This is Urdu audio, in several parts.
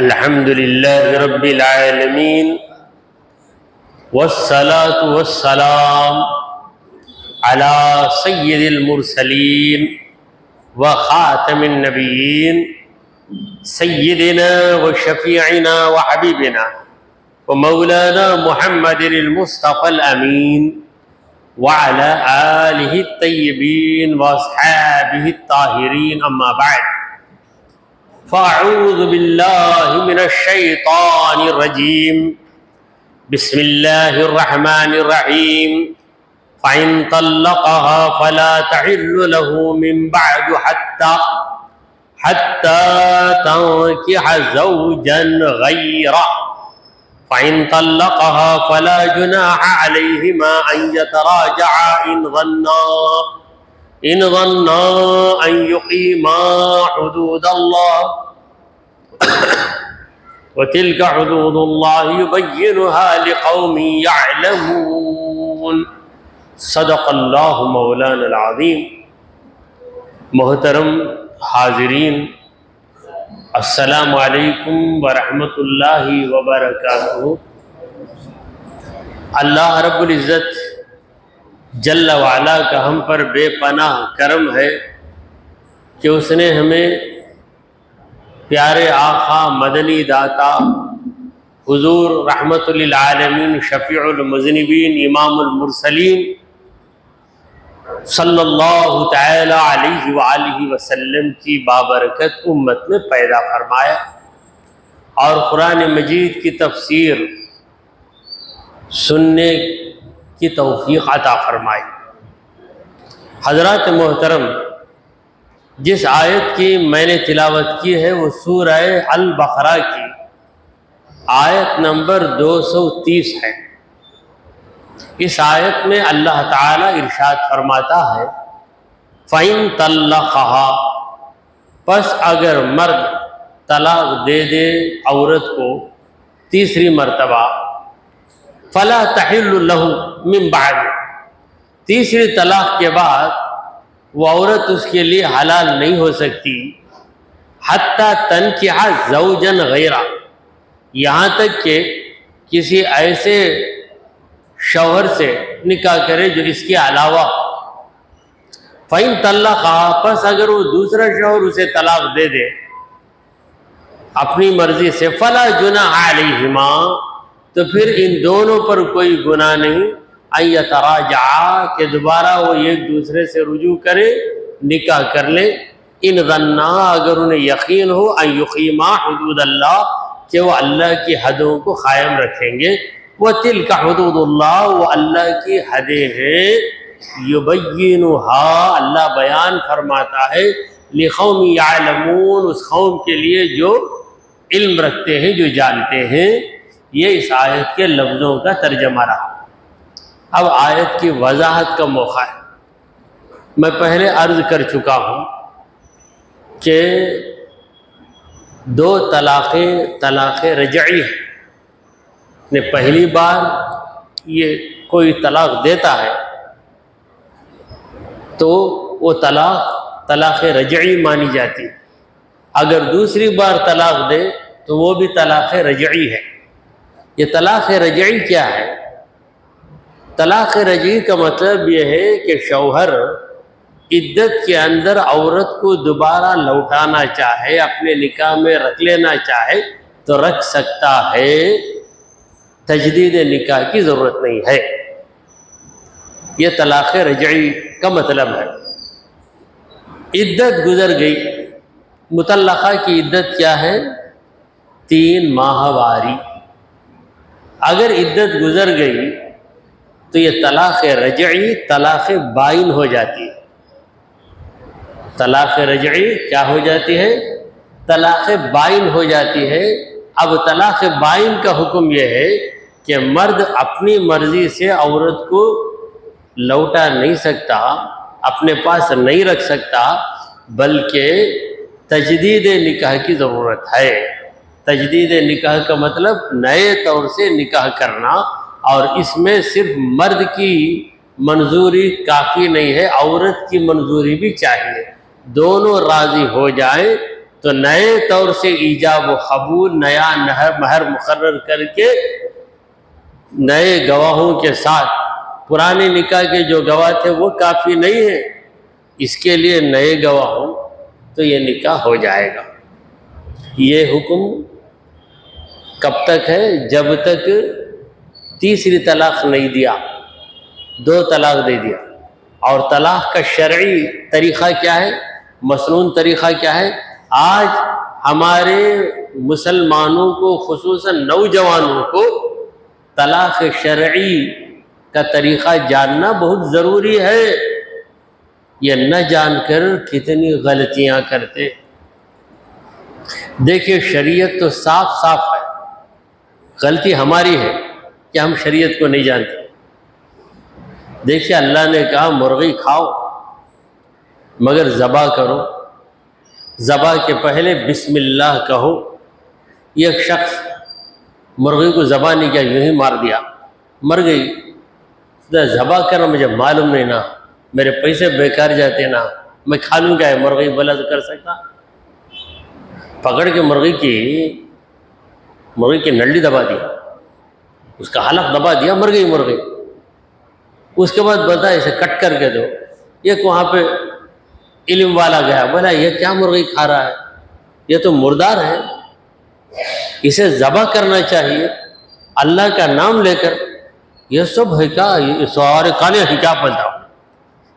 الحمد لله رب العالمين والصلاة والسلام على سيد المرسلين وخاتم النبيين سيدنا وشفيعنا وحبيبنا ومولانا محمد المصطفى الأمين وعلى آله الطيبين وأصحابه الطاهرين، أما بعد، فأعوذ بالله من الشيطان الرجيم. بسم الله الرحمن الرحيم. فإن طلقها فلا تحل له من بعد حتى تنكح زوجا غيره. فإن طلقها فلا جناح عليهما أن يتراجعا إن ظنا أن يقيما حدود الله وتلك حدود الله يبينها لقوم يعلمون. صدق اللہ مولانا العظیم. محترم حاضرین، السلام علیکم ورحمۃ اللہ وبرکاتہ. اللہ رب العزت جل وعلا کا ہم پر بے پناہ کرم ہے کہ اس نے ہمیں پیارے آقا مدنی داتا حضور رحمت للعالمین شفیع المذنبین امام المرسلین صلی اللہ تعالی علیہ وآلہ وسلم کی بابرکت امت میں پیدا فرمایا اور قرآن مجید کی تفسیر سننے کی توفیق عطا فرمائی. حضرات محترم، جس آیت کی میں نے تلاوت کی ہے وہ سورہ البقرہ کی آیت نمبر 230 ہے. اس آیت میں اللہ تعالی ارشاد فرماتا ہے فَإِن طَلَّقَهَا، پس اگر مرد طلاق دے دے عورت کو تیسری مرتبہ، فَلَا تَحِلُّ لَهُ مِن بَعْدِ، تیسری طلاق کے بعد وہ عورت اس کے لیے حلال نہیں ہو سکتی، حتیٰ تنکح زوجن غیرہ، یہاں تک کہ کسی ایسے شوہر سے نکاح کرے جو اس کے علاوہ. فَإِن طَلَّقَهَا، پس اگر وہ دوسرا شوہر اسے طلاق دے دے اپنی مرضی سے، فَلَا جُنَاحَ عَلَيْهِمَا، تو پھر ان دونوں پر کوئی گناہ نہیں، ان یتراجعا، کہ دوبارہ وہ ایک دوسرے سے رجوع کرے، نکاح کر لے. ان ظنا، اگر انہیں یقین ہو، ان یقیما حدود اللہ، کہ وہ اللہ کی حدوں کو قائم رکھیں گے. وتلک حدود اللہ، وہ اللہ کی حدیں ہیں. یبینھا، اللہ بیان فرماتا ہے، لقوم یعلمون، اس قوم کے لیے جو علم رکھتے ہیں، جو جانتے ہیں. یہ اس آیت کے لفظوں کا ترجمہ رہا. اب آیت کی وضاحت کا موقع ہے. میں پہلے عرض کر چکا ہوں کہ دو طلاقیں طلاق رجعی ہیں. پہلی بار یہ کوئی طلاق دیتا ہے تو وہ طلاق رجعی مانی جاتی ہے. اگر دوسری بار طلاق دے تو وہ بھی طلاق رجعی ہے. یہ طلاق رجعی کیا ہے؟ طلاق رجعی کا مطلب یہ ہے کہ شوہر عدت کے اندر عورت کو دوبارہ لوٹانا چاہے، اپنے نکاح میں رکھ لینا چاہے تو رکھ سکتا ہے، تجدید نکاح کی ضرورت نہیں ہے. یہ طلاق رجعی کا مطلب ہے. عدت گزر گئی. مطلقہ کی عدت کیا ہے؟ 3 ماہواری. اگر عدت گزر گئی تو یہ طلاق رجعی طلاق بائن ہو جاتی ہے. طلاق رجعی کیا ہو جاتی ہے؟ طلاق بائن ہو جاتی ہے. اب طلاق بائن کا حکم یہ ہے کہ مرد اپنی مرضی سے عورت کو لوٹا نہیں سکتا، اپنے پاس نہیں رکھ سکتا، بلکہ تجدید نکاح کی ضرورت ہے. تجدید نکاح کا مطلب نئے طور سے نکاح کرنا، اور اس میں صرف مرد کی منظوری کافی نہیں ہے، عورت کی منظوری بھی چاہیے. دونوں راضی ہو جائیں تو نئے طور سے ایجاب و قبول، نیا مہر مقرر کر کے نئے گواہوں کے ساتھ، پرانے نکاح کے جو گواہ تھے وہ کافی نہیں ہیں، اس کے لیے نئے گواہ ہوں تو یہ نکاح ہو جائے گا۔ یہ حکم کب تک ہے؟ جب تک تیسری طلاق نہیں دیا، 2 طلاق دے دیا۔ اور طلاق کا شرعی طریقہ کیا ہے، مسنون طریقہ کیا ہے؟ آج ہمارے مسلمانوں کو، خصوصاً نوجوانوں کو، طلاق شرعی کا طریقہ جاننا بہت ضروری ہے۔ یہ نہ جان کر کتنی غلطیاں کرتے۔ دیکھیے شریعت تو صاف صاف ہے، غلطی ہماری ہے کہ ہم شریعت کو نہیں جانتے۔ دیکھیے اللہ نے کہا مرغی کھاؤ مگر ذبح کرو، ذبح کے پہلے بسم اللہ کہو۔ یہ ایک شخص مرغی کو ذبح نہیں کیا، یوں ہی مار دیا، مر گئی۔ ذبح کرنا مجھے معلوم نہیں نا، میرے پیسے بیکار جاتے نا، میں کھا لوں گا مرغی، بلا تو کر سکتا۔ پکڑ کے مرغی کی نلی دبا دی، اس کا حلق دبا دیا، مر گئی مرغی۔ اس کے بعد بتا اسے کٹ کر کے دو۔ ایک وہاں پہ علم والا گیا، بولا یہ کیا مرغی کھا رہا ہے، یہ تو مردار ہے، اسے ذبح کرنا چاہیے اللہ کا نام لے کر۔ یہ سب ہے کیا، یہ سارے کانے ہیں کیا پلتا؟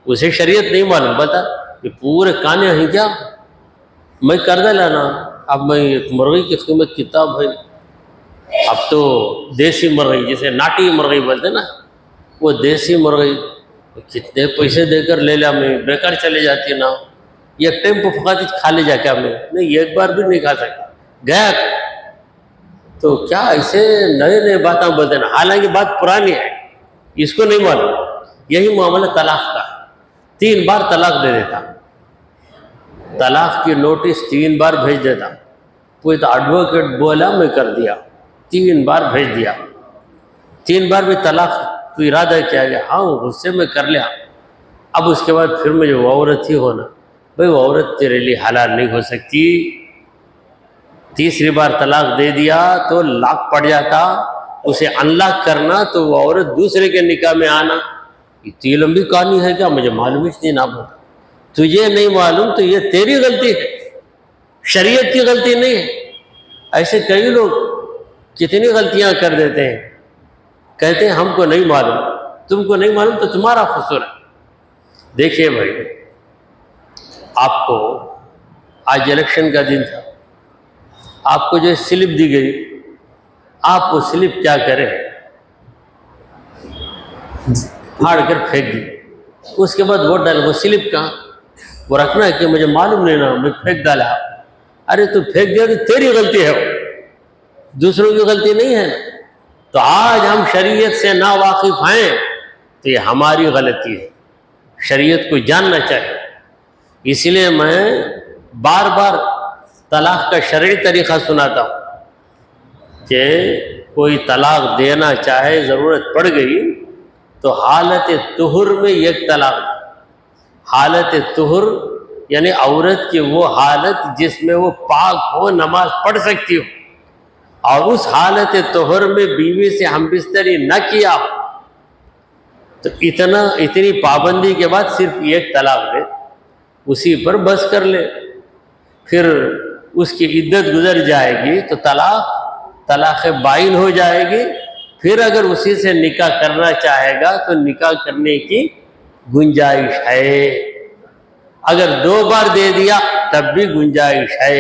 اسے شریعت نہیں معلوم، بتا یہ پورے کانے ہیں کیا، میں کردہ لانا۔ اب میں ایک مرغی کی قیمت کتاب ہے، اب تو دیسی مرغی جسے ناٹی مرغی بولتے نا، وہ دیسی مرغی کتنے پیسے دے کر لے لیا، میں بیکار چلے جاتی نا، ایک ٹائم پہ فقط کھا لے جا کے میں نہیں، ایک بار بھی نہیں کھا سکتا گیا تو کیا ایسے نئے نئے باتیں بولتے نا، حالانکہ بات پرانی ہے، اس کو نہیں معلوم۔ یہی معاملہ طلاق کا، 3 بار طلاق دے دیتا، طلاق کی نوٹس 3 بار بھیج دیتا، کوئی تو ایڈوکیٹ بولا میں کر دیا، 3 بار بھیج دیا، 3 بار بھی طلاق تو ارادہ کیا گیا، ہاں غصے میں کر لیا۔ اب اس کے بعد پھر مجھے وہ عورت ہی ہونا، بھئی وہ عورت تیرے لیے حلال نہیں ہو سکتی۔ تیسری بار طلاق دے دیا تو لاک پڑ جاتا، اسے ان لاک کرنا تو وہ عورت دوسرے کے نکاح میں آنا۔ اتنی لمبی کہانی ہے کیا، مجھے معلوم ہی نہیں نہ بتا، تجھے نہیں معلوم تو یہ تیری غلطی ہے، شریعت کی غلطی نہیں ہے۔ ایسے کئی لوگ کتنی غلطیاں کر دیتے ہیں، کہتے ہیں ہم کو نہیں معلوم، تم کو نہیں معلوم تو تمہارا قصور ہے۔ دیکھیے بھائی، آپ کو آج الیکشن کا دن تھا، آپ کو جو سلپ دی گئی، آپ وہ سلپ کیا کریں، پھاڑ کر پھینک دی، اس کے بعد ووٹ ڈال، وہ سلپ کہاں، وہ رکھنا ہے کہ مجھے معلوم نہیں نا میں پھینک ڈالا۔ ارے تو پھینک دیا تو تیری غلطی ہے، دوسروں کی غلطی نہیں ہے۔ تو آج ہم شریعت سے نا واقف ہیں تو یہ ہماری غلطی ہے، شریعت کو جاننا چاہیے۔ اس لیے میں بار بار طلاق کا شرعی طریقہ سناتا ہوں کہ کوئی طلاق دینا چاہے، ضرورت پڑ گئی تو حالت طہر میں ایک طلاق دے۔ حالت طہر یعنی عورت کی وہ حالت جس میں وہ پاک ہو، نماز پڑھ سکتی ہو، اور اس حالت طہر میں بیوی سے ہم بستری نہ کیا تو اتنی پابندی کے بعد صرف ایک طلاق دے، اسی پر بس کر لے، پھر اس کی عدت گزر جائے گی تو طلاق بائن ہو جائے گی۔ پھر اگر اسی سے نکاح کرنا چاہے گا تو نکاح کرنے کی گنجائش ہے، اگر 2 بار دے دیا تب بھی گنجائش ہے،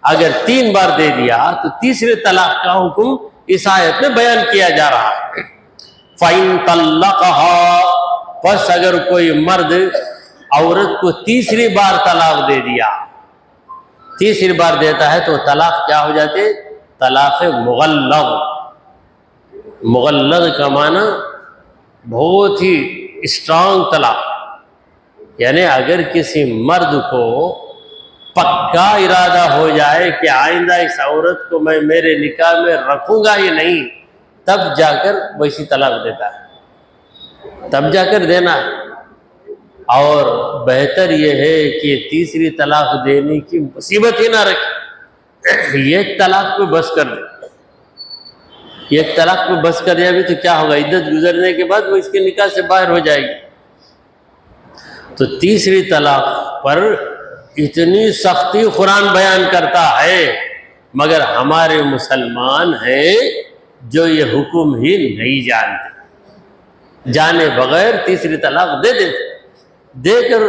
اگر 3 بار دے دیا تو تیسرے طلاق کا حکم اس آیت میں بیان کیا جا رہا ہے۔ فَإِن طَلَّقَهَا، پس اگر کوئی مرد عورت کو تیسری بار طلاق دے دیا، تیسری بار دیتا ہے تو طلاق کیا ہو جاتے؟ طلاق مغلظ۔ مغلظ کا معنی بہت ہی اسٹرانگ طلاق، یعنی اگر کسی مرد کو پکا ارادہ ہو جائے کہ آئندہ اس عورت کو میں میرے نکاح میں رکھوں گا ہی نہیں، تب جا کر ویسی طلاق دیتا ہے، تب جا کر دینا ہے۔ اور بہتر یہ ہے کہ تیسری طلاق دینے کی مصیبت ہی نہ رکھے، ایک طلاق پہ بس کر دے، ایک طلاق پہ بس کر جائے بھی تو کیا ہوگا، عدت گزرنے کے بعد وہ اس کے نکاح سے باہر ہو جائے گی۔ تو تیسری طلاق پر اتنی سختی قرآن بیان کرتا ہے، مگر ہمارے مسلمان ہیں جو یہ حکم ہی نہیں جانتے، جانے بغیر تیسری طلاق دے دیتے، دے کر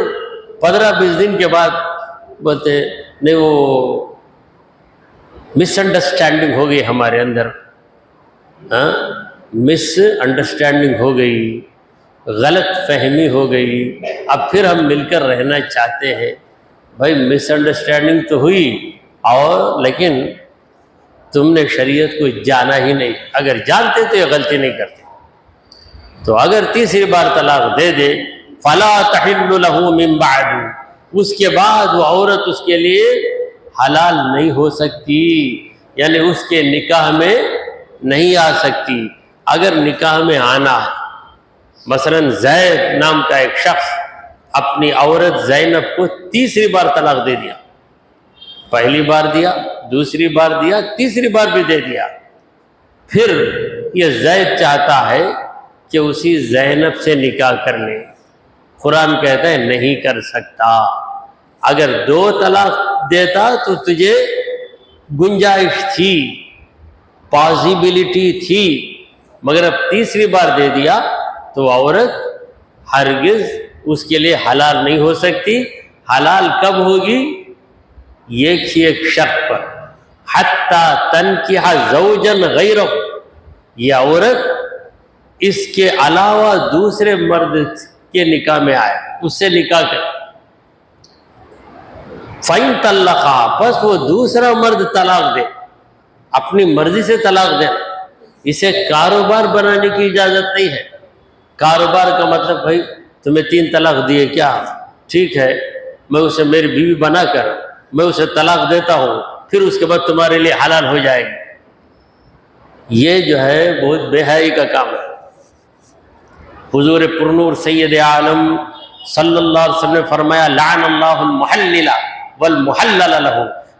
15-20 دن کے بعد بولتے نہیں وہ مس انڈرسٹینڈنگ ہو گئی ہمارے اندر، مس انڈرسٹینڈنگ ہو گئی، غلط فہمی ہو گئی، اب پھر ہم مل کر رہنا چاہتے ہیں۔ بھائی مس انڈرسٹینڈنگ تو ہوئی، اور لیکن تم نے شریعت کو جانا ہی نہیں، اگر جانتے تو یہ غلطی نہیں کرتے۔ تو اگر تیسری بار طلاق دے دے فلا تحل له من بعد، اس کے بعد وہ عورت اس کے لیے حلال نہیں ہو سکتی، یعنی اس کے نکاح میں نہیں آ سکتی۔ اگر نکاح میں آنا، مثلا زید نام کا ایک شخص اپنی عورت زینب کو تیسری بار طلاق دے دیا، پہلی بار دیا، دوسری بار دیا، تیسری بار بھی دے دیا، پھر یہ زید چاہتا ہے کہ اسی زینب سے نکاح کر لے، قرآن کہتا ہے نہیں کر سکتا۔ اگر 2 طلاق دیتا تو تجھے گنجائش تھی، پاسیبلٹی تھی، مگر اب تیسری بار دے دیا تو عورت ہرگز اس کے لیے حلال نہیں ہو سکتی۔ حلال کب ہوگی؟ ایک شرط پر، حتی تنکح زوجا غیرہ، یہ عورت اس کے علاوہ دوسرے مرد کے نکاح میں آئے، اس سے نکاح کرے۔ فَإِن طَلَّقَا، پس وہ دوسرا مرد طلاق دے، اپنی مرضی سے طلاق دے، اسے کاروبار بنانے کی اجازت نہیں ہے۔ کاروبار کا مطلب بھائی تمہیں 3 طلاق دیے کیا، ٹھیک ہے، میں اسے میری بیوی بنا کر میں اسے طلاق دیتا ہوں، پھر اس کے بعد تمہارے لیے حلال ہو جائے گی۔ یہ جو ہے بہت بے حیائی کا کام ہے۔ حضور پرنور سید عالم صلی اللہ علیہ وسلم نے فرمایا لعن اللہ المحلل والمحلل لہ،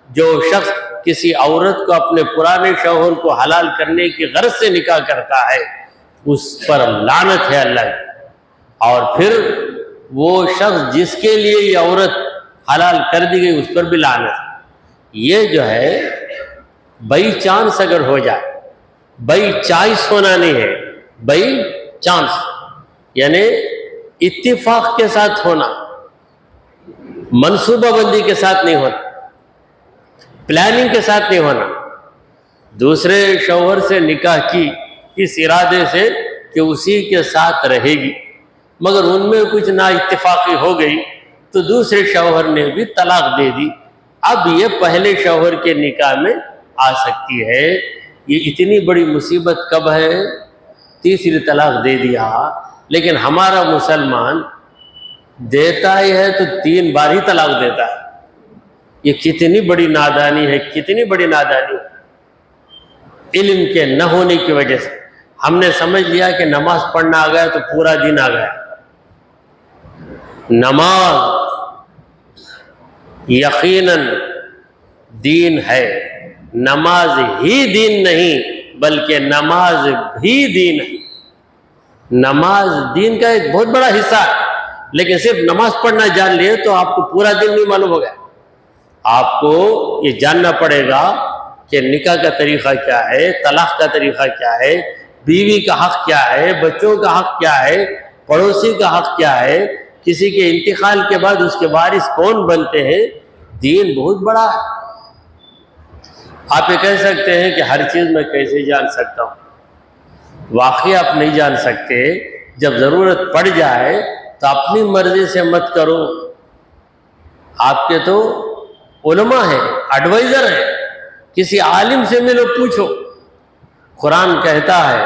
جو شخص کسی عورت کو اپنے پرانے شوہر کو حلال کرنے کی غرض سے نکاح کرتا ہے اس پر لعنت ہے اللہ کی، اور پھر وہ شخص جس کے لیے یہ عورت حلال کر دی گئی اس پر بھی لعنت ہے۔ یہ جو ہے بائی چانس اگر ہو جائے، بائی چائس ہونا نہیں ہے، بائی چانس یعنی اتفاق کے ساتھ ہونا، منصوبہ بندی کے ساتھ نہیں ہونا، پلاننگ کے ساتھ نہیں ہونا، دوسرے شوہر سے نکاح کی اس ارادے سے کہ اسی کے ساتھ رہے گی، مگر ان میں کچھ نا اتفاقی ہو گئی تو دوسرے شوہر نے بھی طلاق دے دی، اب یہ پہلے شوہر کے نکاح میں آ سکتی ہے۔ یہ اتنی بڑی مصیبت کب ہے؟ تیسری طلاق دے دیا، لیکن ہمارا مسلمان دیتا ہی ہے تو 3 بار ہی طلاق دیتا ہے۔ یہ کتنی بڑی نادانی ہے، کتنی بڑی نادانی ہے۔ علم کے نہ ہونے کی وجہ سے ہم نے سمجھ لیا کہ نماز پڑھنا آ گیا تو پورا دن آ گیا۔ نماز یقیناً دین ہے، نماز ہی دین نہیں بلکہ نماز بھی دین ہے۔ نماز دین کا ایک بہت بڑا حصہ ہے، لیکن صرف نماز پڑھنا جان لیے تو آپ کو پورا دن نہیں معلوم ہو گیا۔ آپ کو یہ جاننا پڑے گا کہ نکاح کا طریقہ کیا ہے، طلاق کا طریقہ کیا ہے، بیوی کا حق کیا ہے، بچوں کا حق کیا ہے، پڑوسی کا حق کیا ہے، کسی کے انتقال کے بعد اس کے وارث کون بنتے ہیں۔ دین بہت بڑا ہے۔ آپ یہ کہہ سکتے ہیں کہ ہر چیز میں کیسے جان سکتا ہوں، واقعی آپ نہیں جان سکتے۔ جب ضرورت پڑ جائے تو اپنی مرضی سے مت کرو، آپ کے تو علماء ہیں، ایڈوائزر ہیں، کسی عالم سے ملو، پوچھو۔ قرآن کہتا ہے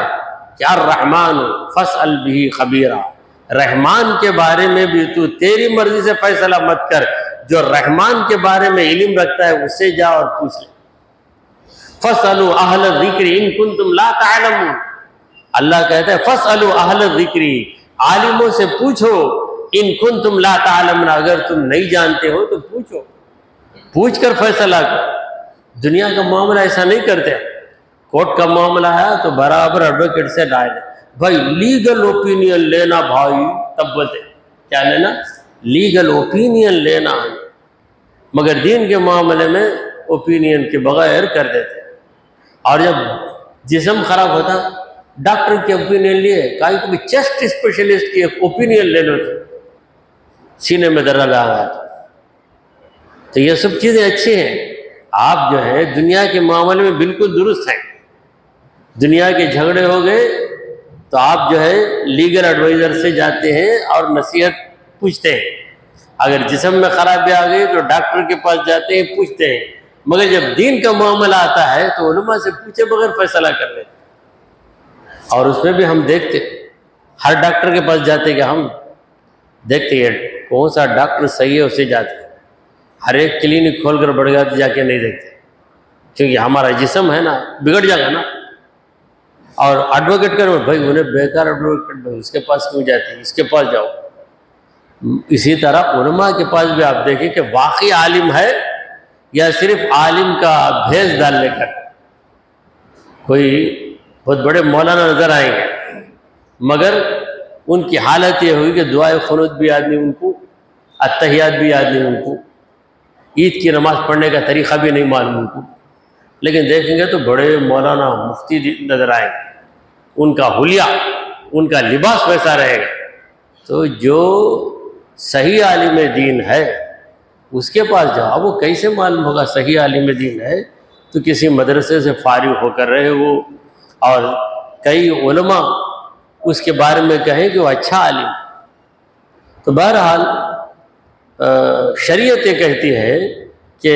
کہ الرحمن فاسأل بہ خبیرا، رحمان کے بارے میں بھی تو تیری مرضی سے فیصلہ مت کر، جو رحمان کے بارے میں علم رکھتا ہے اس سے جا اور پوچھ لے۔ فاسألوا اہل الذکر ان کنتم لا تعلمون، اللہ کہتا ہے فاسألوا اہل الذکر، عالموں سے پوچھو ان کنتم لا تعلمون، اگر تم نہیں جانتے ہو تو پوچھو، پوچھ کر فیصلہ کرو۔ دنیا کا معاملہ ایسا نہیں کرتے، کورٹ کا معاملہ ہے تو برابر ایڈوکیٹ سے رائے لے، بھائی لیگل اوپینین لینا، بھائی تب بولتے کیا لینا؟ لیگل اوپینین لینا ہے، مگر دین کے معاملے میں اوپینین کے بغیر کر دیتے۔ اور جب جسم خراب ہوتا ڈاکٹر کے اوپینین لیے، کہیں کو بھی چیسٹ اسپیشلسٹ کی اوپینین لے لو، سینے میں درد آ گیا تو یہ سب چیزیں اچھی ہیں۔ آپ جو ہے دنیا کے معاملے میں بالکل درست ہیں، دنیا کے جھگڑے ہو گئے تو آپ جو ہے لیگل ایڈوائزر سے جاتے ہیں اور نصیحت پوچھتے ہیں، اگر جسم میں خرابی آ گئی تو ڈاکٹر کے پاس جاتے ہیں، پوچھتے ہیں، مگر جب دین کا معاملہ آتا ہے تو علماء سے پوچھے بغیر فیصلہ کر لیتے۔ اور اس میں بھی ہم دیکھتے، ہر ڈاکٹر کے پاس جاتے کہ ہم دیکھتے ہیں کون سا ڈاکٹر صحیح ہے اسے جاتے، ہر ایک کلینک کھول کر بڑھ جاتے جا کے نہیں دیکھتے، کیونکہ ہمارا جسم ہے نا بگڑ جائے گا نا۔ اور ایڈوکیٹ کرو بھائی، انہیں بیکار ایڈوکیٹ بھائی اس کے پاس کیوں جاتے ہیں، اس کے پاس جاؤ۔ اسی طرح علماء کے پاس بھی آپ دیکھیں کہ واقعی عالم ہے یا صرف عالم کا بھیس ڈال لے کر۔ کوئی بہت بڑے مولانا نظر آئیں گے مگر ان کی حالت یہ ہوئی کہ دعائے خنوت بھی یاد نہیں ان کو، اتحیات بھی یاد نہیں ان کو، عید کی نماز پڑھنے کا طریقہ بھی نہیں معلوم ان کو، لیکن دیکھیں گے تو بڑے مولانا مفتی نظر آئیں گے، ان کا حلیہ، ان کا لباس ویسا رہے گا۔ تو جو صحیح عالم دین ہے اس کے پاس جاؤ، وہ کیسے معلوم ہوگا صحیح عالم دین ہے؟ تو کسی مدرسے سے فارغ ہو کر رہے وہ، اور کئی علماء اس کے بارے میں کہیں کہ وہ اچھا عالم۔ تو بہرحال شریعت یہ کہتی ہے کہ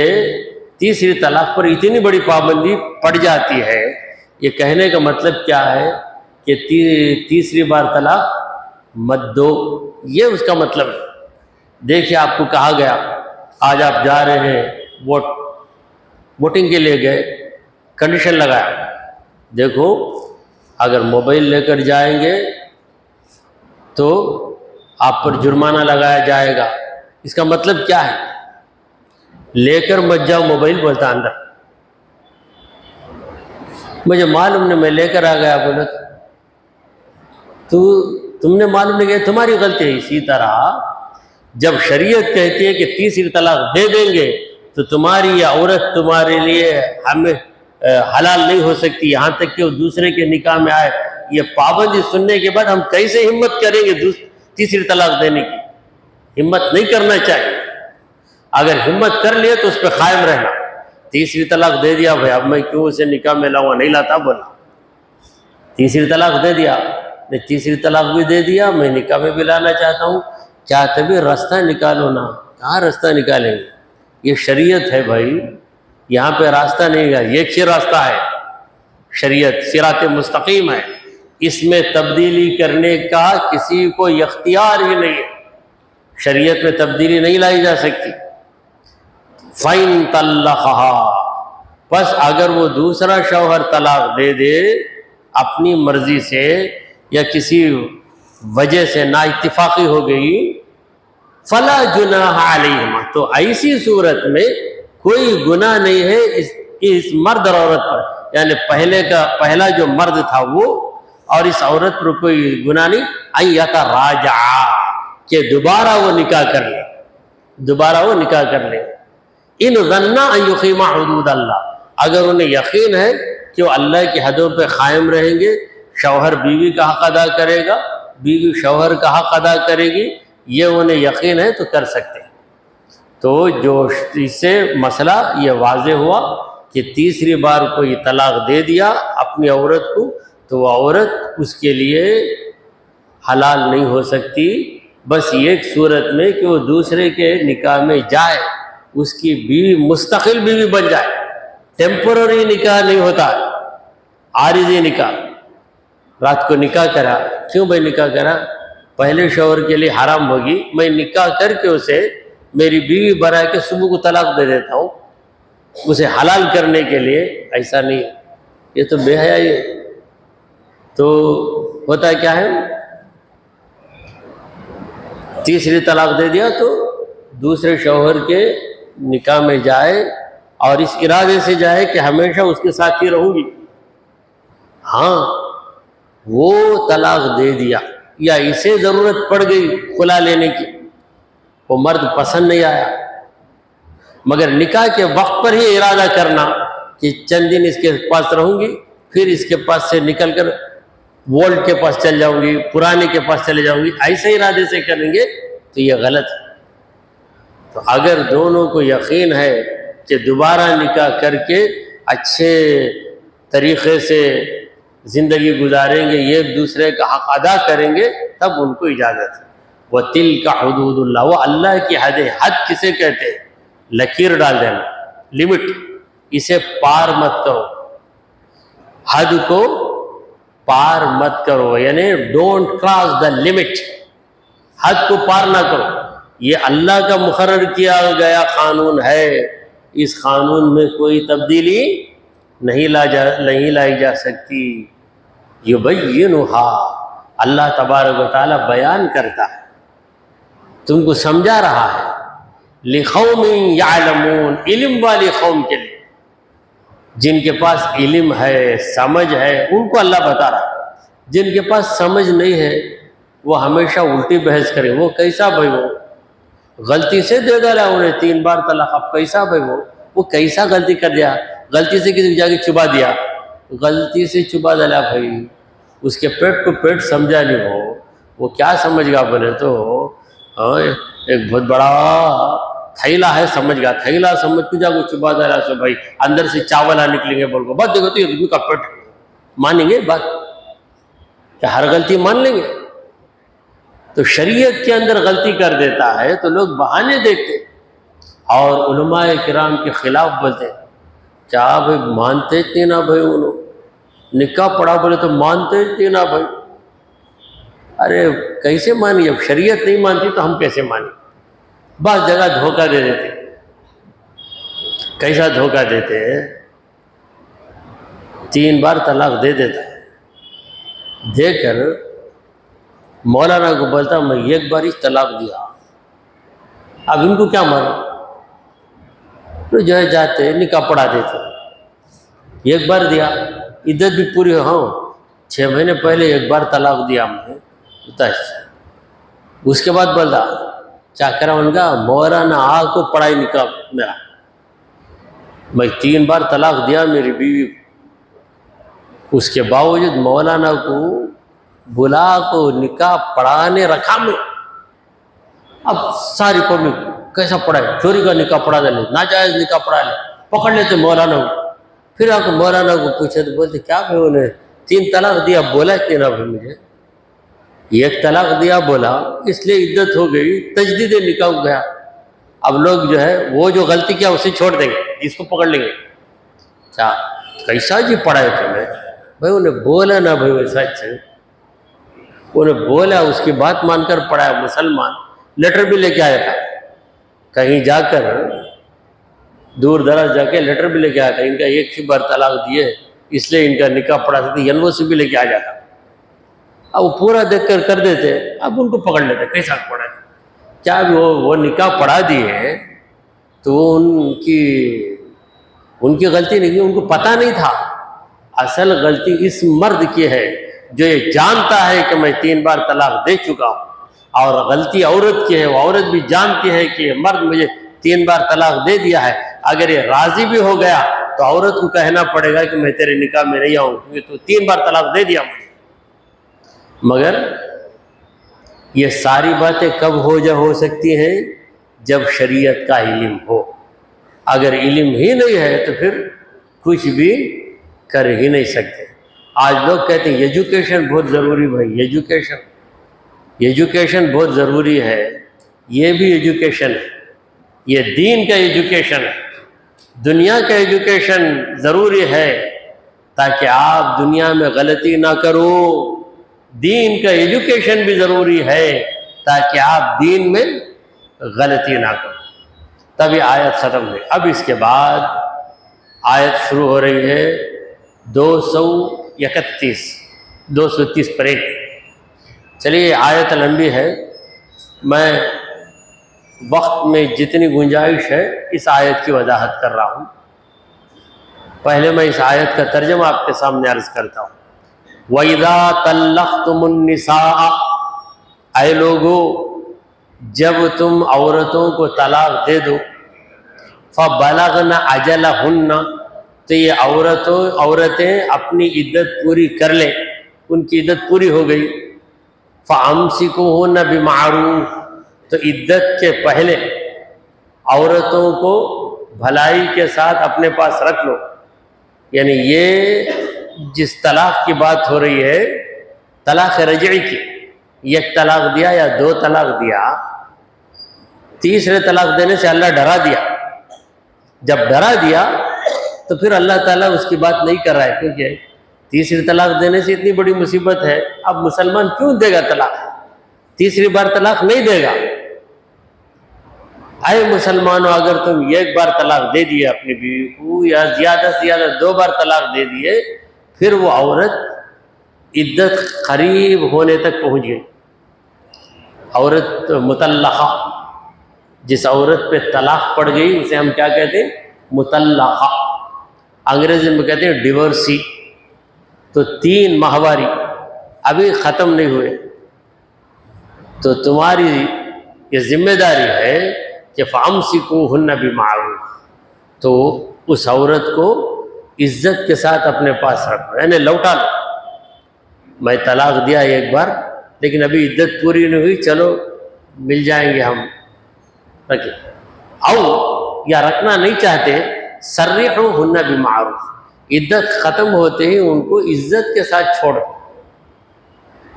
تیسری طلاق پر اتنی بڑی پابندی پڑ جاتی ہے، یہ کہنے کا مطلب کیا ہے کہ تیسری بار طلاق مت دو، یہ اس کا مطلب ہے۔ دیکھیے آپ کو کہا گیا، آج آپ جا رہے ہیں ووٹنگ کے لیے گئے، کنڈیشن لگایا، دیکھو اگر موبائل لے کر جائیں گے تو آپ پر جرمانہ لگایا جائے گا۔ اس کا مطلب کیا ہے؟ لے کر مت جاؤ موبائل، بولتا اندر، مجھے معلوم نہیں میں لے کر آ گیا، بولے تو تم نے معلوم نہیں کیا، تمہاری غلطی ہے۔ اسی طرح جب شریعت کہتی ہے کہ تیسری طلاق دے دیں گے تو تمہاری یہ عورت تمہارے لیے ہمیں حلال نہیں ہو سکتی یہاں تک کہ وہ دوسرے کے نکاح میں آئے، یہ پابندی سننے کے بعد ہم کیسے ہمت کریں گے تیسری طلاق دینے کی؟ ہمت نہیں کرنا چاہیے۔ اگر ہمت کر لیے تو اس پہ قائم رہنا۔ تیسری طلاق دے دیا بھائی، اب میں کیوں اسے نکاح میں لاؤں؟ نہیں لاتا، بولا تیسری طلاق دے دیا، میں تیسری طلاق بھی دے دیا، میں نکاح میں بھی لانا چاہتا ہوں، کیا تبھی راستہ نکالو نا۔ کہاں راستہ نکالیں گے؟ یہ شریعت ہے بھائی، یہاں پہ راستہ نہیں ہے، ایک ہی راستہ ہے، شریعت صراط مستقیم ہے، اس میں تبدیلی کرنے کا کسی کو اختیار ہی نہیں ہے، شریعت میں تبدیلی نہیں لائی جا سکتی۔ فَإِن طَلَّقَهَا، بس اگر وہ دوسرا شوہر طلاق دے دے اپنی مرضی سے یا کسی وجہ سے نا اتفاقی ہو گئی، فَلَا جُنَاحَ عَلَيْهِمَا، تو ایسی صورت میں کوئی گناہ نہیں ہے اس مرد اور عورت پر، یعنی پہلا جو مرد تھا وہ، اور اس عورت پر کوئی گناہ نہیں، أَن يَتَرَاجَعَا، کہ دوبارہ وہ نکاح کر لے، دوبارہ وہ نکاح کر لے۔ ان ظنّا ان یقیما حدود اللہ، اگر انہیں یقین ہے کہ وہ اللہ کی حدوں پہ قائم رہیں گے، شوہر بیوی کا حق ادا کرے گا، بیوی شوہر کا حق ادا کرے گی، یہ انہیں یقین ہے تو کر سکتے ہیں۔ تو جو اس سے مسئلہ یہ واضح ہوا کہ تیسری بار کوئی طلاق دے دیا اپنی عورت کو تو وہ عورت اس کے لیے حلال نہیں ہو سکتی، بس ایک صورت میں کہ وہ دوسرے کے نکاح میں جائے، اس کی بیوی مستقل بیوی بن جائے، ٹیمپرری نکاح نہیں ہوتا، عارضی نکاح۔ رات کو نکاح کرا، کیوں بھائی نکاح کرا؟ پہلے شوہر کے لیے حرام ہوگی، میں نکاح کر کے اسے میری بیوی بنا کے صبح کو طلاق دے دیتا ہوں، اسے حلال کرنے کے لیے۔ ایسا نہیں ہے، یہ تو بے حیائی ہے۔ تو ہوتا کیا ہے، تیسری طلاق دے دیا تو دوسرے شوہر کے نکاح میں جائے اور اس ارادے سے جائے کہ ہمیشہ اس کے ساتھ ہی رہوں گی. ہاں وہ طلاق دے دیا یا اسے ضرورت پڑ گئی خلا لینے کی، وہ مرد پسند نہیں آیا، مگر نکاح کے وقت پر ہی ارادہ کرنا کہ چند دن اس کے پاس رہوں گی، پھر اس کے پاس سے نکل کر وولٹ کے پاس چل جاؤں گی، پرانے کے پاس چلے جاؤں گی، ایسے ارادے سے کریں گے تو یہ غلط ہے. تو اگر دونوں کو یقین ہے کہ دوبارہ نکاح کر کے اچھے طریقے سے زندگی گزاریں گے، یہ ایک دوسرے کا حق ادا کریں گے، تب ان کو اجازت ہے. وَتِلْكَ حُدُودُ اللَّهِ، وہ اللہ کی حد ہے. حد کسے کہتے ہیں؟ لکیر ڈال دینا، لمٹ، اسے پار مت کرو، حد کو پار مت کرو، یعنی ڈونٹ کراس دا لمٹ، حد کو پار نہ کرو. یہ اللہ کا مقرر کیا گیا قانون ہے، اس قانون میں کوئی تبدیلی نہیں لائی جا سکتی. یبینھا، اللہ تبارک و تعالی بیان کرتا ہے، تم کو سمجھا رہا ہے. لقوم یعلمون، علم والی قوم کے لیے، جن کے پاس علم ہے، سمجھ ہے، ان کو اللہ بتا رہا ہے. جن کے پاس سمجھ نہیں ہے وہ ہمیشہ الٹی بحث کرے. وہ کیسا بھائی، وہ غلطی سے دے ڈالا انہیں 3 بار طلاق، اب کیسا بھائی، وہ کیسا غلطی کر دیا، غلطی سے کسی کو جا کے چبا دیا، غلطی سے چبا ڈالا بھائی، اس کے پیٹ کو پیٹ سمجھا نہیں. وہ کیا سمجھ گا بولے تو ایک بہت بڑا تھیلا ہے، سمجھ گا، تھیلا سمجھ کو جا کو چبا ڈالا سو بھائی، اندر سے چاول نکلیں گے بول کو، بات دیکھو تو یہ کا پیٹ مانیں گے بات، کیا ہر غلطی مان لیں گے؟ تو شریعت کے اندر غلطی کر دیتا ہے تو لوگ بہانے دیتے اور علماء کرام کے خلاف بولتے. کیا بھائی مانتے تھے نا بھائی، انہوں نکاح پڑھا بولے تو مانتے تھے نا بھائی. ارے کیسے مانی؟ اب شریعت نہیں مانتی تو ہم کیسے مانیں؟ بعض جگہ دھوکہ دے دیتے. کیسا دھوکہ دیتے ہیں؟ 3 بار طلاق دے دیتا ہے، دے کر مولانا کو بولتا میں 1 بار ہی طلاق دیا. اب ان کو کیا مانو؟ تو جو ہے جاتے نکاح پڑھا دیتے. 1 بار دیا، عدت بھی پوری ہو، 6 مہینے پہلے 1 بار طلاق دیا میں نے. اس کے بعد بولتا کیا کرا؟ ان کا مولانا آ کو پڑھائی نکاح میرا، میں 3 بار طلاق دیا میری بیوی کو. اس کے باوجود مولانا کو بلا کو نکاح پڑھانے رکھا میں. اب ساری پبلک کیسا پڑھائے؟ چوری کا نکاح پڑھا دے، ناجائز نکاح پڑھا لے، پکڑ لیتے مولانا کو. پھر آپ مولانا کو پوچھے تو بولتے کیا بھائی انہیں 3 طلاق دیا، بولا کہ نا بھائی مجھے 1 طلاق دیا بولا، اس لیے عدت ہو گئی، تجدید نکاح ہو گیا. اب لوگ جو ہے وہ جو غلطی کیا اسے چھوڑ دیں گے، اس کو پکڑ لیں گے. کیا کیسا جی پڑھائے تمہیں بھائی؟ انہیں بولا نا بھائی، ویسا اچھا انہیں بولا، اس کی بات مان کر پڑھایا. مسلمان لیٹر بھی لے کے آیا تھا، کہیں جا کر دور دراز جا کے لیٹر بھی لے کے آیا تھا، ان کا 1 بار طلاق دیے اس لیے ان کا نکاح پڑھا سکتے، یونیورسٹی بھی لے کے آ جاتا. اب وہ پورا دیکھ کر کر دیتے، اب ان کو پکڑ لیتے کیسا پڑھا ہے. کیا وہ نکاح پڑھا دیے تو ان کی غلطی نہیں، ان کو پتہ نہیں تھا. اصل غلطی اس مرد کی ہے جو یہ جانتا ہے کہ میں 3 بار طلاق دے چکا ہوں، اور غلطی عورت کی ہے، وہ عورت بھی جانتی ہے کہ یہ مرد مجھے 3 بار طلاق دے دیا ہے. اگر یہ راضی بھی ہو گیا تو عورت کو کہنا پڑے گا کہ میں تیرے نکاح میں نہیں آؤں کیونکہ تو 3 بار طلاق دے دیا مجھے. مگر یہ ساری باتیں کب ہو سکتی ہیں؟ جب شریعت کا علم ہو. اگر علم ہی نہیں ہے تو پھر کچھ بھی کر ہی نہیں سکتے. آج لوگ کہتے ہیں ایجوکیشن بہت ضروری. بھائی ایجوکیشن بہت ضروری ہے، یہ بھی ایجوکیشن ہے، یہ دین کا ایجوکیشن ہے. دنیا کا ایجوکیشن ضروری ہے تاکہ آپ دنیا میں غلطی نہ کرو. دین کا ایجوکیشن بھی ضروری ہے تاکہ آپ دین میں غلطی نہ کرو. تبھی آیت ختم ہوئی. اب اس کے بعد آیت شروع ہو رہی ہے 231 پر 1. چلیے آیت لمبی ہے میں وقت میں جتنی گنجائش ہے اس آیت کی وضاحت کر رہا ہوں. پہلے میں اس آیت کا ترجمہ آپ کے سامنے عرض کرتا ہوں. وَإِذَا طَلَّقْتُمُ النِّسَاءَ، اے لوگو جب تم عورتوں کو طلاق دے دو، فَبَلَغْنَ أَجَلَهُنَّ، تو یہ عورتیں اپنی عدت پوری کر لیں، ان کی عدت پوری ہو گئی. فَأَمْسِكُوهُنَّ بِمَعْرُوفٍ، تو عدت کے پہلے عورتوں کو بھلائی کے ساتھ اپنے پاس رکھ لو. یعنی یہ جس طلاق کی بات ہو رہی ہے طلاق رجعی کی، ایک طلاق دیا یا دو طلاق دیا، تیسرے طلاق دینے سے اللہ ڈرا دیا. جب ڈرا دیا تو پھر اللہ تعالیٰ اس کی بات نہیں کر رہا ہے، کیونکہ تیسری طلاق دینے سے اتنی بڑی مصیبت ہے، اب مسلمان کیوں دے گا طلاق؟ تیسری بار طلاق نہیں دے گا. اے مسلمانوں، اگر تم ایک بار طلاق دے دیے اپنی بیوی کو، یا زیادہ سے زیادہ دو بار طلاق دے دیے، پھر وہ عورت عدت قریب ہونے تک پہنچ گئی. عورت مطلقہ، جس عورت پہ طلاق پڑ گئی اسے ہم کیا کہتے ہیں؟ مطلقہ. انگریزی میں کہتے ہیں ڈیورسی. تو 3 ماہواری ابھی ختم نہیں ہوئے، تو تمہاری یہ ذمہ داری ہے کہ فَأَمْسِكُوهُنَّ بِمَعْرُوفٍ، تو اس عورت کو عزت کے ساتھ اپنے پاس رکھو، یعنی لوٹا لو. میں طلاق دیا ایک بار لیکن ابھی عدت پوری نہیں ہوئی، چلو مل جائیں گے ہم، رکھیں. او یا رکھنا نہیں چاہتے، سَرِّحُوهُنَّ بِمَعْرُوفٍ، عدت ختم ہوتے ہی ان کو عزت کے ساتھ چھوڑو،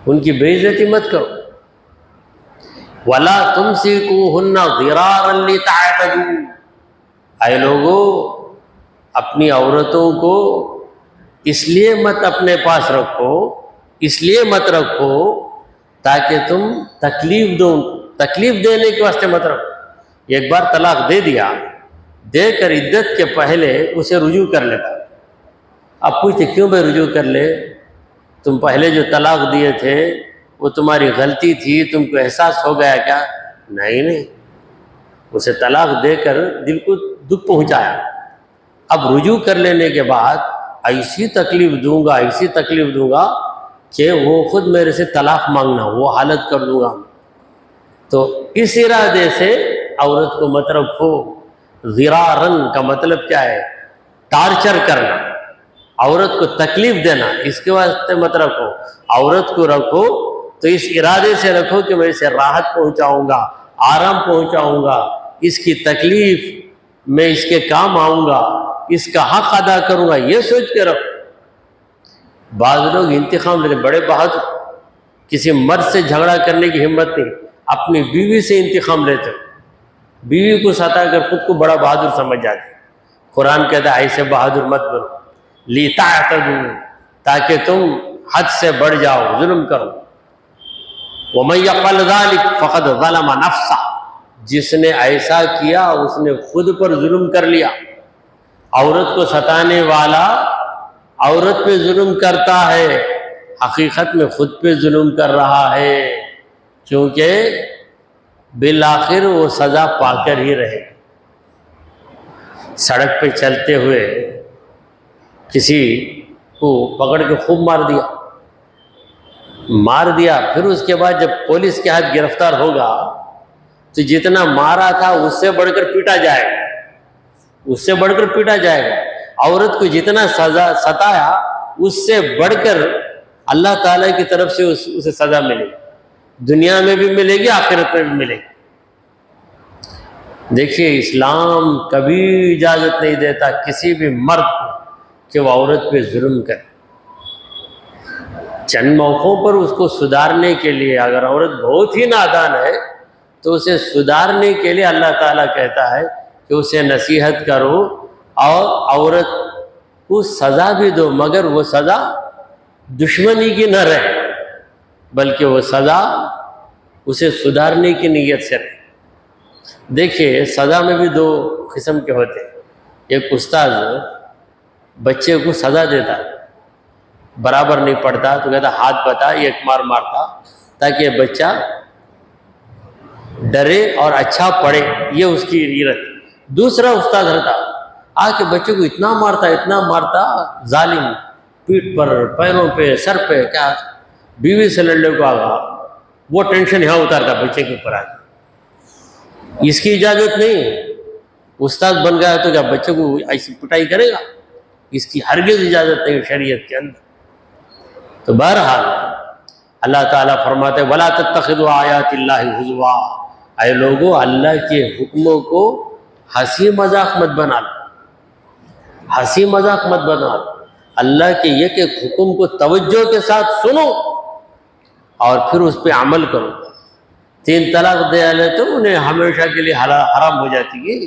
ان کی بے عزتی مت کرو. وَلَا تُمْسِكُوهُنَّ ضِرَارًا لِتَعْتَدُوا، اے لوگو اپنی عورتوں کو اس لیے مت اپنے پاس رکھو، اس لیے مت رکھو تاکہ تم تکلیف دو، تکلیف دینے کے واسطے مت رکھو. ایک بار طلاق دے دیا، دے کر عدت کے پہلے اسے رجوع کر لیتا. اب پوچھتے کیوں بھائی رجوع کر لے؟ تم پہلے جو طلاق دیے تھے وہ تمہاری غلطی تھی، تم کو احساس ہو گیا کیا؟ نہیں، اسے طلاق دے کر دل کو دکھ پہنچایا. اب رجوع کر لینے کے بعد ایسی تکلیف دوں گا کہ وہ خود میرے سے طلاق مانگنا، وہ حالت کر دوں گا. تو اس ارادے سے عورت کو مت رکھو. ضرارن کا مطلب کیا ہے؟ ٹارچر کرنا، عورت کو تکلیف دینا، اس کے واسطے مت رکھو. عورت کو رکھو تو اس ارادے سے رکھو کہ میں اسے راحت پہنچاؤں گا، آرام پہنچاؤں گا، اس کی تکلیف میں اس کے کام آؤں گا، اس کا حق ادا کروں گا، یہ سوچ کے رکھو. بعض لوگ انتقام لیتے، بڑے بہادر، کسی مرد سے جھگڑا کرنے کی ہمت نہیں، اپنی بیوی سے انتقام لیتے، بیوی کو ستا کر خود کو بڑا بہادر سمجھ جاتے. قرآن کہتا ہے ایسے بہادر مت بنو، لِتَعْتَدُوا، تاکہ تم حد سے بڑھ جاؤ، ظلم کرو. وَمَن يَفْعَلْ ذَلِكَ فَقَدْ ظَلَمَ نَفْسَهُ، جس نے ایسا کیا اس نے خود پر ظلم کر لیا. عورت کو ستانے والا عورت پہ ظلم کرتا ہے، حقیقت میں خود پہ ظلم کر رہا ہے، کیونکہ بالآخر وہ سزا پا کر ہی رہے. سڑک پہ چلتے ہوئے کسی کو پکڑ کے خوب مار دیا، پھر اس کے بعد جب پولیس کے ہاتھ گرفتار ہوگا تو جتنا مارا تھا اس سے بڑھ کر پیٹا جائے گا، اس سے بڑھ کر پیٹا جائے گا. عورت کو جتنا سزا ستایا اس سے بڑھ کر اللہ تعالیٰ کی طرف سے اسے سزا ملے گی، دنیا میں بھی ملے گی، آخرت میں بھی ملے گی. دیکھیے اسلام کبھی اجازت نہیں دیتا کسی بھی مرد کو کہ وہ عورت پہ ظلم کرے. چند موقعوں پر اس کو سدھارنے کے لیے، اگر عورت بہت ہی نادان ہے تو اسے سدھارنے کے لیے اللہ تعالیٰ کہتا ہے کہ اسے نصیحت کرو اور عورت کو سزا بھی دو، مگر وہ سزا دشمنی کی نہ رہے بلکہ وہ سزا اسے سدھارنے کی نیت سے رہے. دیکھیے سزا میں بھی 2 قسم کے ہوتے ہیں. ایک استاد بچے کو سزا دیتا، برابر نہیں پڑھتا تو کہتا ہاتھ بتا، ایک مار مارتا تاکہ بچہ ڈرے اور اچھا پڑھے، یہ اس کی ریرت۔ دوسرا استاد رہتا آ کے بچے کو اتنا مارتا ظالم، پیٹھ پر، پیروں پہ، سر پہ، کیا بیوی سے لڑنے کو آگا، وہ ٹینشن یہاں اتارتا بچے کے اوپر آگے۔ اس کی اجازت نہیں، استاد بن گیا تو کیا بچے کو ایسی پٹائی کرے گا؟ اس کی ہرگز اجازت نہیں شریعت کے اندر۔ تو بہرحال اللہ تعالیٰ فرماتے وَلَا تَتَّخِذُوا آیَاتِ اللَّهِ هُزُوًا، اے لوگو اللہ کے حکموں کو ہنسی مذاق مت بنا لو، ہنسی مذاق مت بنا لو۔ اللہ کے ایک ایک حکم کو توجہ کے ساتھ سنو اور پھر اس پہ عمل کرو۔ 3 طلاق دے لے تو انہیں ہمیشہ کے لیے حرام ہو جاتی ہے،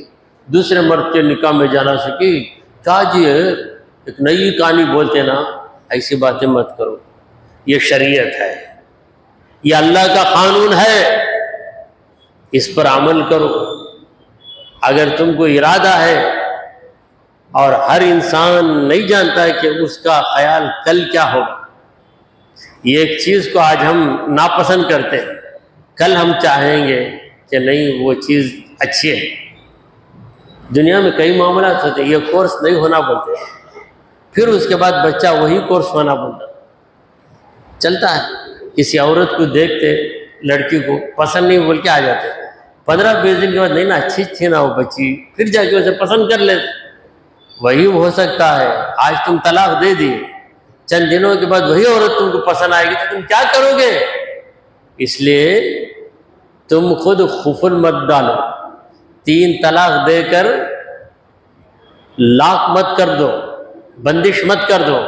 دوسرے مرد کے نکاح میں جانا سکی، کہا جی ایک نئی کہانی بولتے نا، ایسی باتیں مت کرو، یہ شریعت ہے، یہ اللہ کا قانون ہے، اس پر عمل کرو۔ اگر تم کو ارادہ ہے، اور ہر انسان نہیں جانتا ہے کہ اس کا خیال کل کیا ہوگا، یہ ایک چیز کو آج ہم ناپسند کرتے ہیں، کل ہم چاہیں گے کہ نہیں وہ چیز اچھی ہے۔ دنیا میں کئی معاملات ہوتے ہیں، یہ کورس نہیں ہونا بولتے، پھر اس کے بعد بچہ وہی کورس ہونا بولتا چلتا ہے۔ کسی عورت کو دیکھتے، لڑکی کو پسند نہیں بول کے آ جاتے، 15-20 دن کے بعد نہیں نا اچھی تھی نا وہ بچی، پھر جا کے اسے پسند کر لیتے۔ وہی ہو سکتا ہے آج تم طلاق دے دی، چند دنوں کے بعد وہی عورت تم کو پسند آئے گی تو تم کیا کرو گے؟ اس لیے تم خود خفل مت ڈالو، 3 طلاق دے کر لاک مت کر دو، بندش مت کر دو،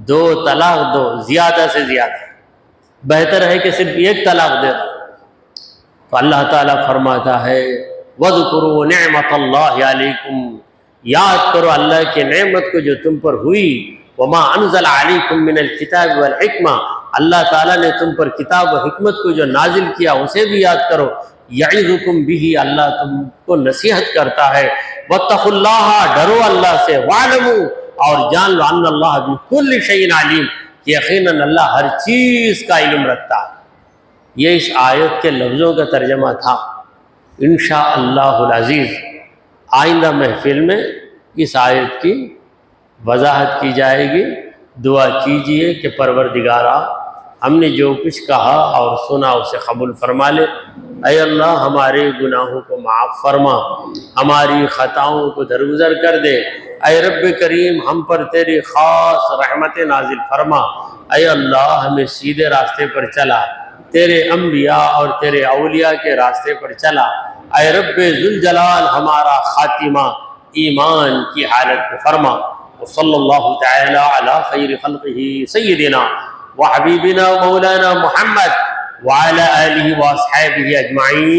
2 طلاق دو، زیادہ سے زیادہ، بہتر ہے کہ صرف 1 طلاق دے دو۔ تو اللہ تعالیٰ فرماتا ہے وَاذْكُرُوا نِعْمَةَ اللَّهِ عَلَيْكُمْ، یاد کرو اللہ کی نعمت کو جو تم پر ہوئی، وَمَا أَنزَلَ عَلَيْكُمْ مِنَ الْكِتَابِ وَالْحِكْمَةِ، اللہ تعالیٰ نے تم پر کتاب و حکمت کو جو نازل کیا اسے بھی یاد کرو، یعظکم بہ، اللہ تم کو نصیحت کرتا ہے، واتقوا اللہ، ڈرو اللہ سے، واعلموا، اور جان لو ان اللہ بکل شیء علیم، کہ یقیناً اللہ ہر چیز کا علم رکھتا ہے۔ یہ اس آیت کے لفظوں کا ترجمہ تھا۔ انشاءاللہ العزیز آئندہ محفل میں اس آیت کی وضاحت کی جائے گی۔ دعا کیجئے کہ پروردگارا ہم نے جو کچھ کہا اور سنا اسے قبول فرما لے۔ اے اللہ ہمارے گناہوں کو معاف فرما، ہماری خطاؤں کو درگزر کر دے۔ اے رب کریم ہم پر تیری خاص رحمت نازل فرما۔ اے اللہ ہمیں سیدھے راستے پر چلا، تیرے انبیاء اور تیرے اولیاء کے راستے پر چلا۔ اے رب ذوالجلال ہمارا خاتمہ ایمان کی حالت میں فرما۔ وصلی اللہ تعالی علی خیر خلقہ سیدنا وحبیبنا مولانا محمد وعلی آلہ واصحابہ اجمعین۔